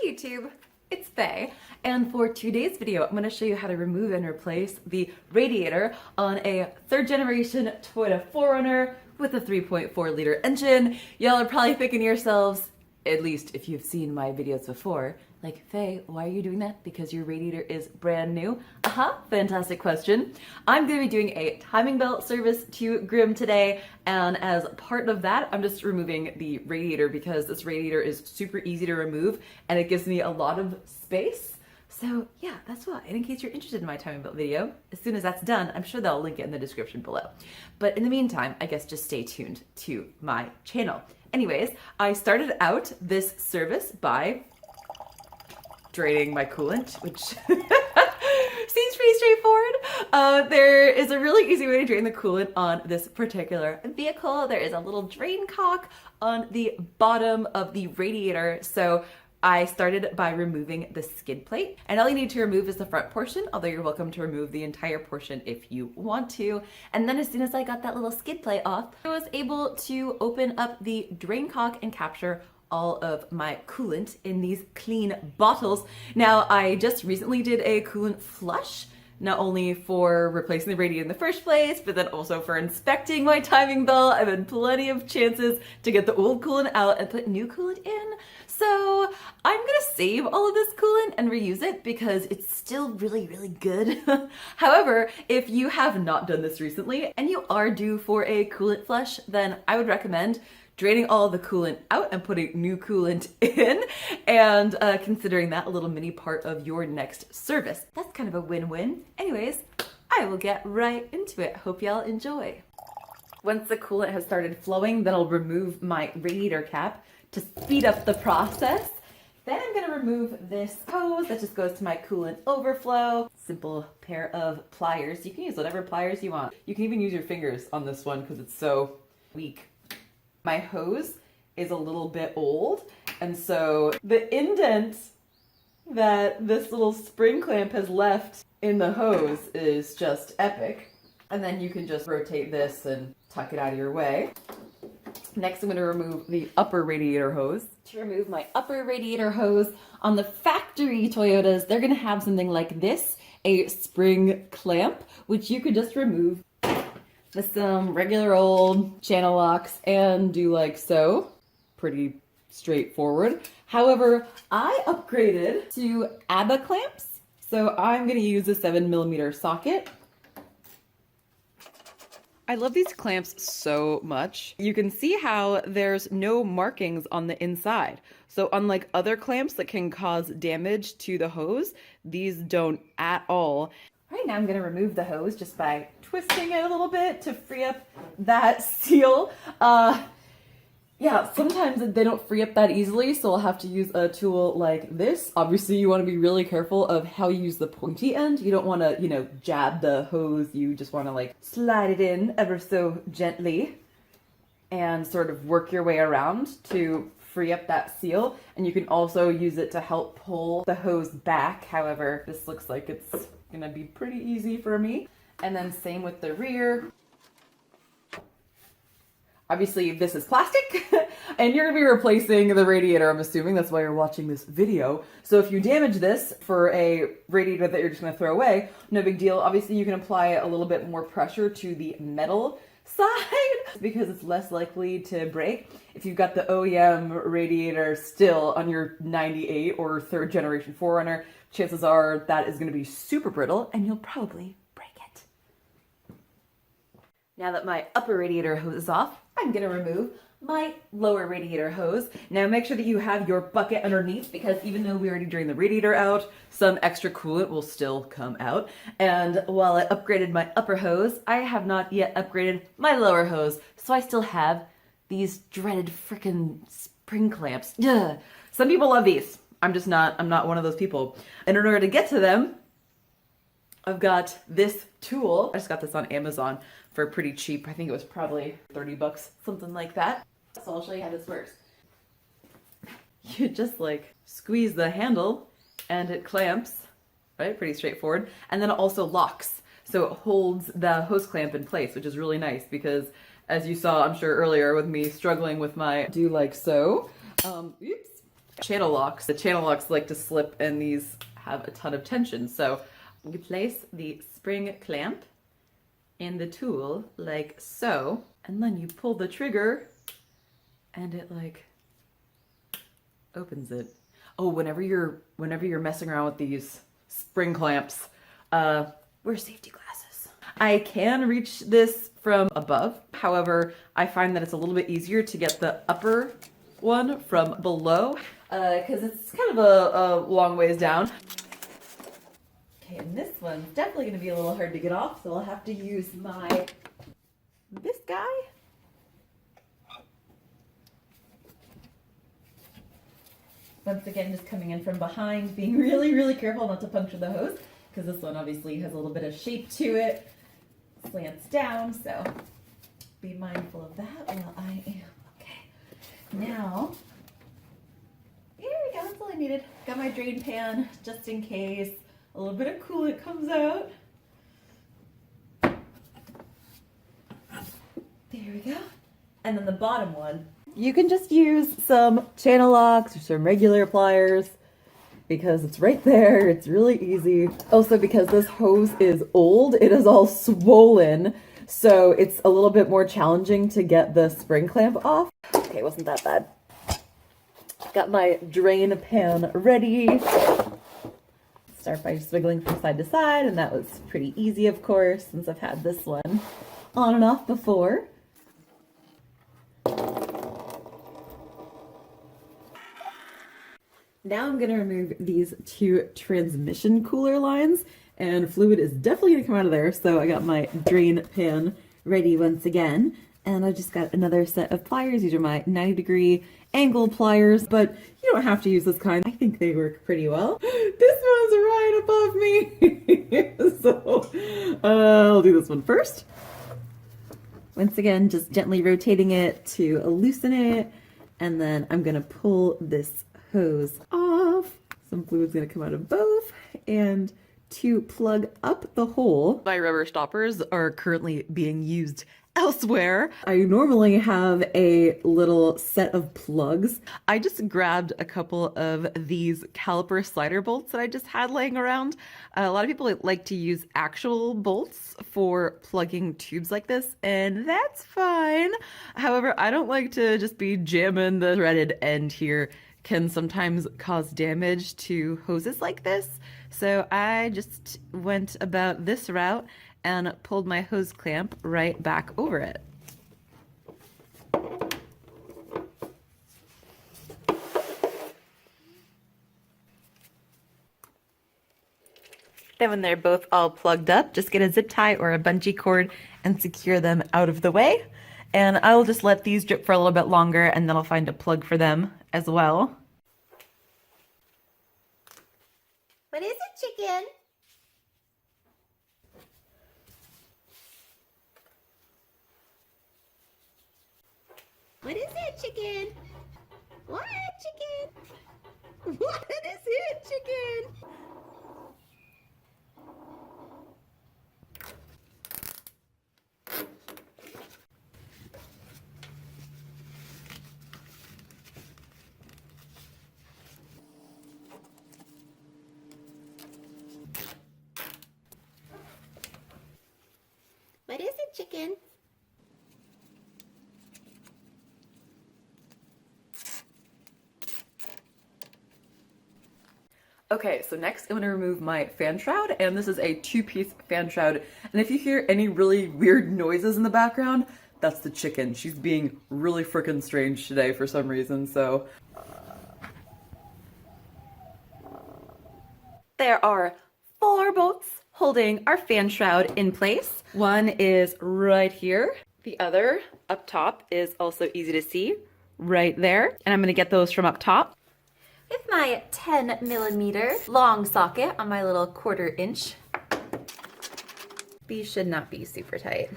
YouTube, it's Faye, and for today's video I'm going to show you how to remove and replace the radiator on a third generation Toyota 4Runner with a 3.4 liter engine. Y'all are probably thinking to yourselves, at least if you've seen my videos before, like, Faye, why are you doing that? Because your radiator is brand new? Fantastic question. I'm going to be doing a timing belt service to Grim today, and as part of that, I'm just removing the radiator because this radiator is super easy to remove and it gives me a lot of space. So yeah, that's why. And in case you're interested in my timing belt video, as soon as that's done, I'm sure they'll link it in the description below. But in the meantime, I guess just stay tuned to my channel. Anyways, I started out this service by draining my coolant, which seems pretty straightforward. There is a really easy way to drain the coolant on this particular vehicle. There is a little drain cock on the bottom of the radiator. So I started by removing the skid plate, and all you need to remove is the front portion, although you're welcome to remove the entire portion if you want to. And then as soon as I got that little skid plate off, I was able to open up the drain cock and capture all of my coolant in these clean bottles. Now, I just recently did a coolant flush, not only for replacing the radiator in the first place, but then also for inspecting my timing belt. I've had plenty of chances to get the old coolant out and put new coolant in. So I'm gonna save all of this coolant and reuse it because it's still really, really good. However, if you have not done this recently and you are due for a coolant flush, then I would recommend draining all the coolant out and putting new coolant in, and considering that a little mini part of your next service. That's kind of a win-win. Anyways, I will get right into it. Hope y'all enjoy. Once the coolant has started flowing, then I'll remove my radiator cap to speed up the process. Then I'm gonna remove this hose that just goes to my coolant overflow. Simple pair of pliers. You can use whatever pliers you want. You can even use your fingers on this one because it's so weak. My hose is a little bit old, and so the indent that this little spring clamp has left in the hose is just epic. And then you can just rotate this and tuck it out of your way. Next, I'm going to remove the upper radiator hose. To remove my upper radiator hose, on the factory Toyotas, they're going to have something like this, a spring clamp, which you could just remove with some regular old channel locks and do like so. Pretty straightforward. However, I upgraded to ABBA clamps, so I'm going to use a 7mm socket. I love these clamps so much. You can see how there's no markings on the inside. So unlike other clamps that can cause damage to the hose, these don't at all. Right now I'm going to remove the hose just by twisting it a little bit to free up that seal. Yeah, sometimes they don't free up that easily, so I'll have to use a tool like this. Obviously, you want to be really careful of how you use the pointy end. You don't want to, jab the hose. You just want to like slide it in ever so gently and sort of work your way around to free up that seal. And you can also use it to help pull the hose back. However, this looks like it's gonna be pretty easy for me. And then same with the rear. Obviously this is plastic and you're gonna be replacing the radiator, I'm assuming. That's why you're watching this video. So if you damage this for a radiator that you're just gonna throw away, no big deal. Obviously you can apply a little bit more pressure to the metal side because it's less likely to break. If you've got the OEM radiator still on your 98 or third generation 4Runner, chances are that is going to be super brittle and you'll probably break it. Now that my upper radiator hose is off, I'm going to remove my lower radiator hose. Now make sure that you have your bucket underneath because even though we already drained the radiator out, some extra coolant will still come out. And while I upgraded my upper hose, I have not yet upgraded my lower hose. So I still have these dreaded frickin' spring clamps. Ugh. Some people love these. I'm not one of those people. And in order to get to them, I've got this tool. I just got this on Amazon for pretty cheap. I think it was probably 30 bucks, something like that. So I'll show you how this works. You just like squeeze the handle and it clamps, right? Pretty straightforward. And then it also locks. So it holds the hose clamp in place, which is really nice because as you saw, I'm sure earlier with me struggling with my do like so, oops, channel locks. The channel locks like to slip and these have a ton of tension. So you place the spring clamp in the tool like so, and then you pull the trigger and it like opens it. Oh, whenever you're messing around with these spring clamps, wear safety glasses. I can reach this from above. However, I find that it's a little bit easier to get the upper one from below because it's kind of a long ways down. Okay, and this one's definitely going to be a little hard to get off, so I'll have to use this guy. Once again, just coming in from behind, being really, really careful not to puncture the hose, because this one obviously has a little bit of shape to it, slants down, so be mindful of that while I am. Okay, now, here we go, that's all I needed. Got my drain pan, just in case a little bit of coolant comes out. There we go. And then the bottom one, you can just use some channel locks or some regular pliers because it's right there. It's really easy. Also, because this hose is old, it is all swollen, so it's a little bit more challenging to get the spring clamp off. Okay, wasn't that bad. Got my drain pan ready. Start by swiggling from side to side, and that was pretty easy, of course, since I've had this one on and off before. Now I'm going to remove these two transmission cooler lines, and fluid is definitely going to come out of there, so I got my drain pan ready once again, and I just got another set of pliers. These are my 90-degree angle pliers, but you don't have to use this kind. I think they work pretty well. This one's right above me, so I'll do this one first. Once again, just gently rotating it to loosen it, and then I'm going to pull this hose off. Some fluid's gonna come out of both, and to plug up the hole, my rubber stoppers are currently being used elsewhere. I normally have a little set of plugs. I just grabbed a couple of these caliper slider bolts that I just had laying around. A lot of people like to use actual bolts for plugging tubes like this, and that's fine. However, I don't like to just be jamming the threaded end here. Can sometimes cause damage to hoses like this. So I just went about this route and pulled my hose clamp right back over it. Then when they're both all plugged up, just get a zip tie or a bungee cord and secure them out of the way. And I'll just let these drip for a little bit longer, and then I'll find a plug for them as well. What is it, chicken? What is it, chicken? What, chicken? What is it, chicken? What is it, chicken? Okay, so next I'm going to remove my fan shroud, and this is a two-piece fan shroud, and if you hear any really weird noises in the background, that's the chicken. She's being really frickin' strange today for some reason, so... There are 4 bolts holding our fan shroud in place. One is right here. The other up top is also easy to see right there. And I'm gonna get those from up top. With my 10mm long socket on my little 1/4 inch. These should not be super tight.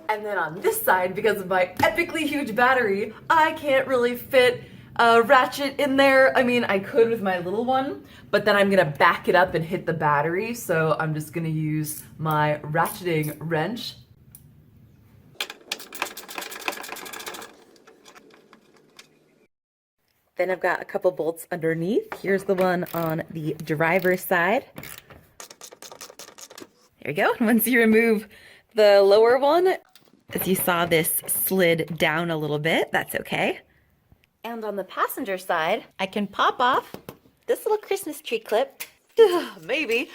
And then on this side, because of my epically huge battery, I can't really fit a ratchet in there. I mean, I could with my little one, but then I'm gonna back it up and hit the battery, so I'm just gonna use my ratcheting wrench. Then I've got a couple bolts underneath. Here's the one on the driver's side. There you go. Once you remove the lower one, as you saw, this slid down a little bit. That's okay. And on the passenger side, I can pop off this little Christmas tree clip. Maybe.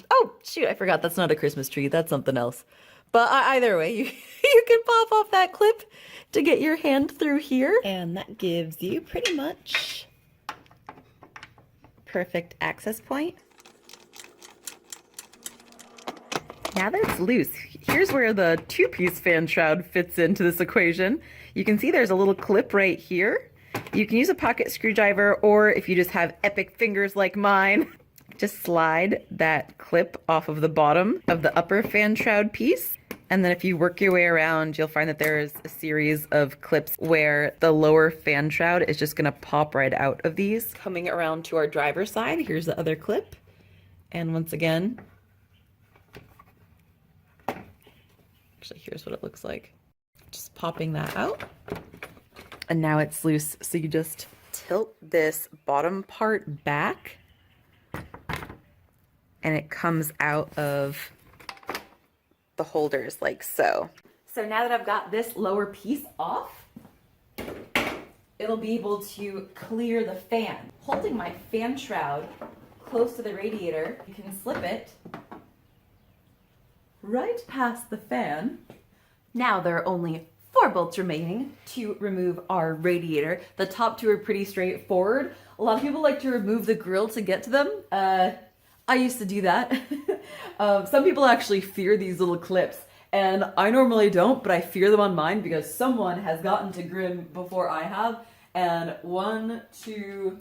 Oh, shoot, I forgot that's not a Christmas tree. That's something else. But either way, you can pop off that clip to get your hand through here. And that gives you pretty much perfect access point. Now that it's loose, here's where the two-piece fan shroud fits into this equation. You can see there's a little clip right here. You can use a pocket screwdriver, or if you just have epic fingers like mine, just slide that clip off of the bottom of the upper fan shroud piece. And then if you work your way around, you'll find that there's a series of clips where the lower fan shroud is just gonna pop right out of these. Coming around to our driver's side, here's the other clip. And once again, actually, here's what it looks like. Just popping that out. And now it's loose, so you just tilt this bottom part back and it comes out of the holders like so. So now that I've got this lower piece off, it'll be able to clear the fan. Holding my fan shroud close to the radiator, you can slip it right past the fan. Now there are only 4 bolts remaining to remove our radiator. The top 2 are pretty straightforward. A lot of people like to remove the grill to get to them. I used to do that. Some people actually fear these little clips, and I normally don't, but I fear them on mine because someone has gotten to Grim before I have, and 1, 2,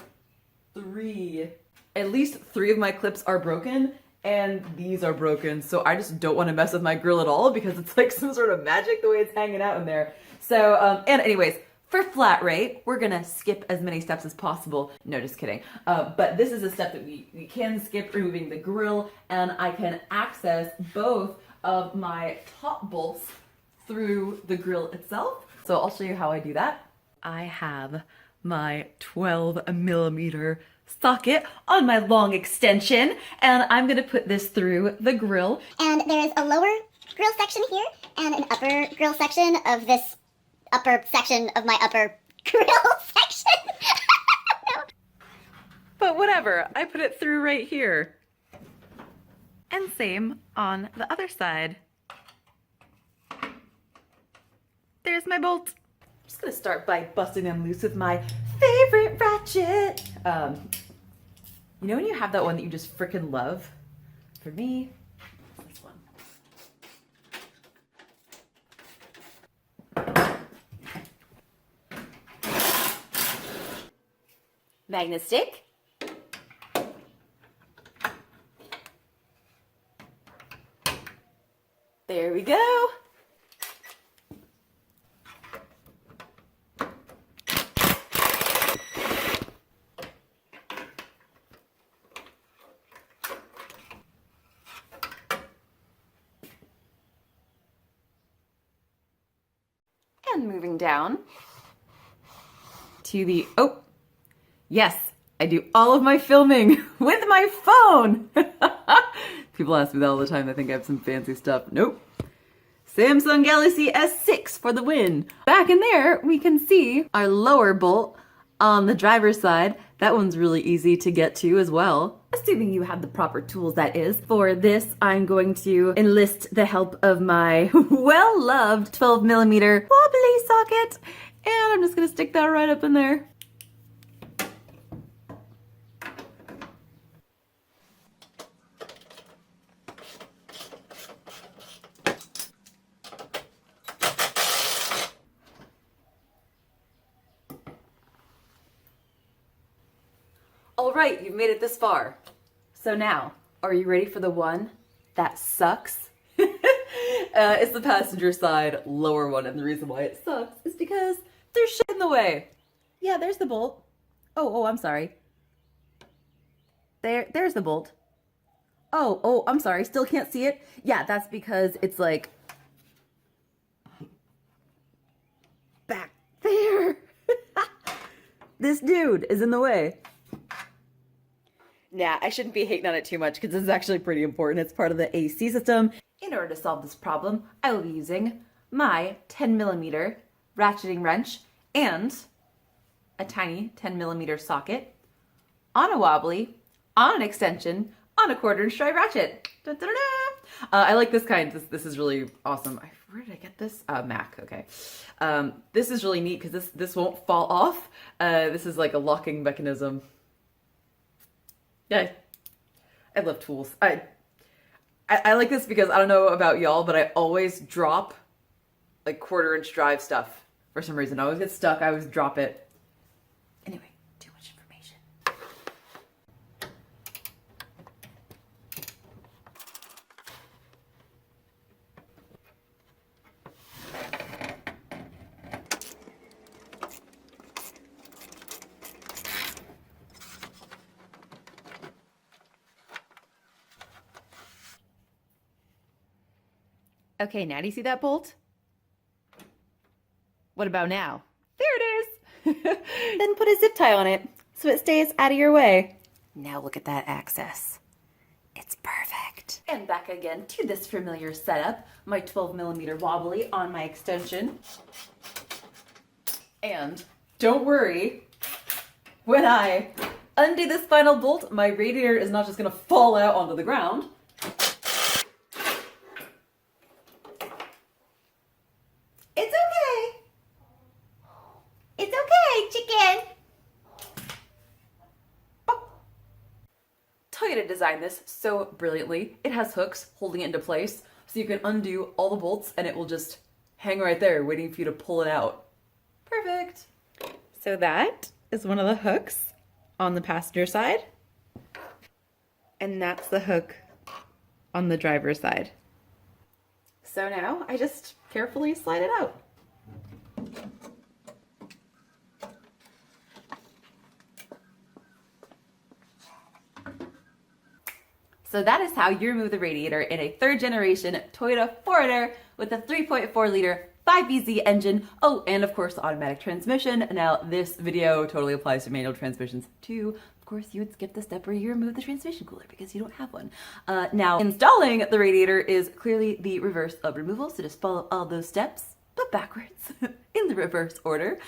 3, at least 3 of my clips are broken, and these are broken, so I just don't want to mess with my grill at all because it's like some sort of magic the way it's hanging out in there. So, and anyways, for flat rate, we're gonna skip as many steps as possible. No, just kidding. But this is a step that we can skip, removing the grill, and I can access both of my top bolts through the grill itself. So I'll show you how I do that. I have my 12mm socket on my long extension, and I'm gonna put this through the grill. And there's a lower grill section here and an upper grill section of this upper section of my upper grill section. No. But whatever, I put it through right here. And same on the other side. There's my bolt. I'm just gonna start by busting them loose with my favorite ratchet. You know when you have that one that you just freaking love? For me, it's this one. Magnet stick. There we go. And moving down to the, oh, yes, I do all of my filming with my phone. People ask me that all the time. They think I have some fancy stuff. Nope. Samsung Galaxy S6 for the win. Back in there, we can see our lower bolt on the driver's side. That one's really easy to get to as well. Assuming you have the proper tools, that is. For this, I'm going to enlist the help of my well-loved 12mm wobbly socket. And I'm just gonna stick that right up in there. All right, you've made it this far. So now, are you ready for the one that sucks? It's the passenger side lower one, and the reason why it sucks is because there's shit in the way. Yeah, there's the bolt. Oh, I'm sorry. There's the bolt. Oh, I'm sorry, still can't see it? Yeah, that's because it's like back there. this dude is in the way. Nah, I shouldn't be hating on it too much because this is actually pretty important. It's part of the AC system. In order to solve this problem, I will be using my 10mm ratcheting wrench and a tiny 10mm socket on a wobbly, on an extension, on a 1/4" drive ratchet. Da, da, da, da. I like this kind. This is really awesome. Where did I get this? Mac. Okay. This is really neat because this won't fall off. This is like a locking mechanism. Yeah, I love tools. I like this because I don't know about y'all, but I always drop like 1/4" drive stuff for some reason. I always get stuck. I always drop it. Anyway, too much information. Okay, now do you see that bolt? What about now? There it is. Then put a zip tie on it so it stays out of your way. Now look at that access. It's perfect. And back again to this familiar setup. My 12mm wobbly on my extension. And don't worry, when I undo this final bolt, my radiator is not just gonna fall out onto the ground. It's okay, chicken. Toyota designed this so brilliantly. It has hooks holding it into place, so you can undo all the bolts and it will just hang right there waiting for you to pull it out. Perfect. So that is one of the hooks on the passenger side. And that's the hook on the driver's side. So now I just carefully slide it out. So that is how you remove the radiator in a 3rd generation Toyota 4Runner with a 3.4-liter 5EZ engine. Oh, and of course, the automatic transmission. Now, this video totally applies to manual transmissions too. Of course, you would skip the step where you remove the transmission cooler because you don't have one. Now, installing the radiator is clearly the reverse of removal, so just follow all those steps, but backwards in the reverse order,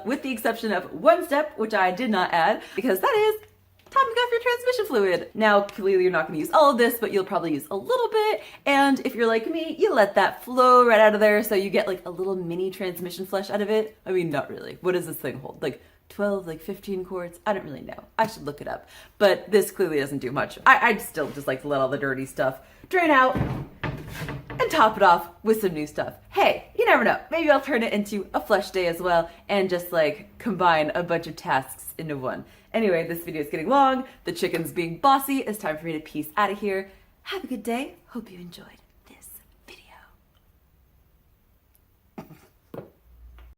with the exception of one step, which I did not add, because that is topping off your transmission fluid. Now, clearly you're not going to use all of this, but you'll probably use a little bit. And if you're like me, you let that flow right out of there so you get like a little mini transmission flush out of it. I mean, not really. What does this thing hold? Like 12, like 15 quarts? I don't really know. I should look it up. But this clearly doesn't do much. I'd still just like to let all the dirty stuff drain out and top it off with some new stuff. Hey, you never know. Maybe I'll turn it into a flush day as well and just like combine a bunch of tasks into one. Anyway, this video is getting long. The chicken's being bossy. It's time for me to peace out of here. Have a good day. Hope you enjoyed.